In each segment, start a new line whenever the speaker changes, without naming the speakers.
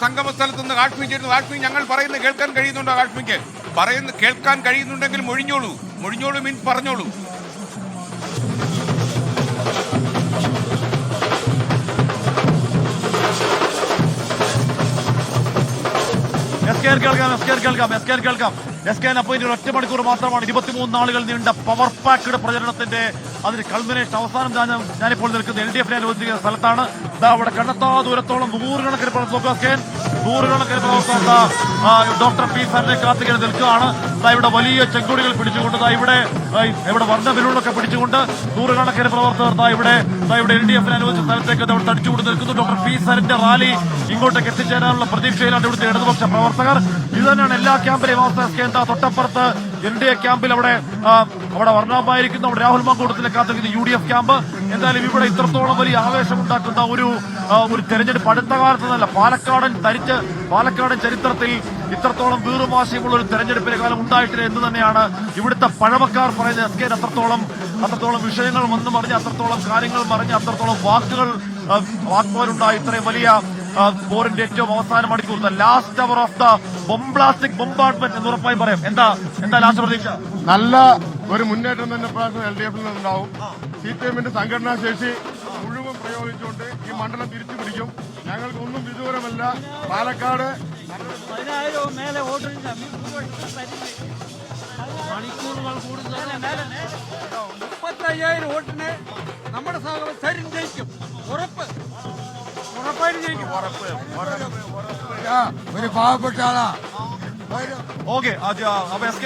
സംഗമ സ്ഥലത്ത് നിന്ന് കാശ്മീർ ചേരുന്നു. കാശ്മീർ ഞങ്ങൾ പറയുന്നത് കേൾക്കാൻ കഴിയുന്നുണ്ടോ? കാശ്മീർക്ക് കേൾക്കാൻ കഴിയുന്നുണ്ടെങ്കിൽ മൊഴിഞ്ഞോളൂ മീൻസ് പറഞ്ഞോളൂ.
ഒറ്റ മണിക്കൂർ മാത്രമാണ് 23 നാളുകൾ നീണ്ട പവർ പാക്ക്ഡ് പ്രചരണത്തിന്റെ അതിന് കൾമിനേഷൻ അവസാനം ഞാനിപ്പോൾ നിൽക്കുന്ന LDF അനുവദിക്കുന്ന സ്ഥലത്താണ്. അവിടെ കണ്ടെത്താ ദൂരത്തോളം നൂറുകണക്കിന് പ്രവർത്തകർ ഡോക്ടർ പി സാറിനെ കാത്തിങ്ങനെ നിൽക്കുകയാണ്. ഇവിടെ വലിയ ചെങ്കൊടികൾ പിടിച്ചുകൊണ്ട് ഇവിടെ വർണ്ണ ബലൂണൊക്കെ പിടിച്ചുകൊണ്ട് നൂറുകണക്കിന് പ്രവർത്തകർ ഇവിടെ LDF അനുവദിച്ച സ്ഥലത്തേക്ക് തടിച്ചുകൊണ്ട് നിൽക്കുന്നു. ഡോക്ടർ പി സാറിന്റെ റാലി ഇങ്ങോട്ടേക്ക് എത്തിച്ചേരാനുള്ള പ്രതീക്ഷയിലാണ് ഇവിടുത്തെ ഇടതുപക്ഷ പ്രവർത്തകർ. ഇത് തന്നെയാണ് എല്ലാ ക്യാമ്പിലെയും അവസ്ഥ. തൊട്ടപ്പുറത്ത് LDA ക്യാമ്പിൽ അവിടെ വർണ്ണമായിരിക്കുന്നു. അവിടെ രാഹുൽ മാങ്കൂട്ടത്തിലെ കാത്തിരിക്കുന്ന UDF ക്യാമ്പ്. എന്തായാലും ഇവിടെ ഇത്രത്തോളം വലിയ ആവേശമുണ്ടാക്കുന്ന ഒരു തെരഞ്ഞെടുപ്പ് അടുത്ത കാലത്ത് നല്ല പാലക്കാടൻ ചരിത്രത്തിൽ ഇത്രത്തോളം വീറുമാശയമുള്ള ഒരു തെരഞ്ഞെടുപ്പിന്റെ കാലം ഉണ്ടായിട്ടില്ല എന്ന് തന്നെയാണ് ഇവിടുത്തെ പഴമക്കാർ പറയുന്നത്. SK അത്രത്തോളം വിഷയങ്ങൾ വന്നു പറഞ്ഞ്, അത്രത്തോളം കാര്യങ്ങൾ പറഞ്ഞ്, അത്രത്തോളം വാക്കുകളുണ്ടായി. ഇത്രയും വലിയ പോറിന്റെ ഏറ്റവും അവസാന മണിക്കൂർ, last hour of the bombastic ബോംബാർഡ്മെന്റ് എന്ന് ഉറപ്പായി പറയാം. എന്താ ലാസ്റ്റ് പ്രതീക്ഷ?
നല്ല ഒരു മുന്നേറ്റം തന്നെ പ്രാവശ്യം LDF ഉണ്ടാവും. CPM-ന്റെ സംഘടനാ ശേഷി മുഴുവൻ പ്രയോഗിച്ചുകൊണ്ട് ഈ മണ്ഡലം തിരിച്ചു പിടിക്കും. ഞങ്ങൾക്കൊന്നും വിദൂരമല്ല. പാലക്കാട്
10,000 മേലെ വോട്ടില്ല. മണിക്കൂറുകൾ കൂടുതൽ 35,000 വോട്ടിന് നമ്മുടെ സൈര്യം ജയിക്കും. ഉറപ്പായിട്ട് ജയിക്കും.
ഒരു പാവപ്പെട്ട ആളാ.
ഓക്കെ, അപ്പൊ SK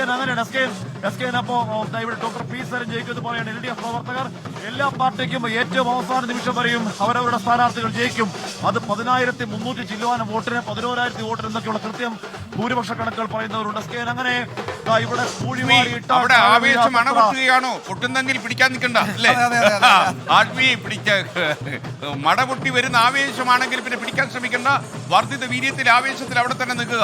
അപ്പോ ഇവിടെ ഡോക്ടർ പി സാരൻ ജയിക്കുമെന്ന് പറയാണ് LDF പ്രവർത്തകർ. എല്ലാ പാർട്ടിക്കും ഏറ്റവും അവസാന നിമിഷം വരെയും അവരവരുടെ സ്ഥാനാർത്ഥികൾ ജയിക്കും. അത് 10,300 ചില്ലുവാനം വോട്ടിന് 11,000 വോട്ടിന് എന്നൊക്കെയുള്ള കൃത്യം ഭൂരിപക്ഷ കണക്കുകൾ പറയുന്നവരുണ്ട്. SK അങ്ങനെ ഇവിടെ
അവിടെ ആവേശം അണപൊട്ടുകയാണോ? പൊട്ടുന്നെങ്കിൽ പിടിക്കാൻ നിൽക്കണ്ട അല്ലേ? മടപൊട്ടി വരുന്ന ആവേശമാണെങ്കിൽ പിന്നെ പിടിക്കാൻ ശ്രമിക്കണ്ട. വർദ്ധിത വീര്യത്തിൽ ആവേശത്തിൽ അവിടെ തന്നെ നിൽക്കുക.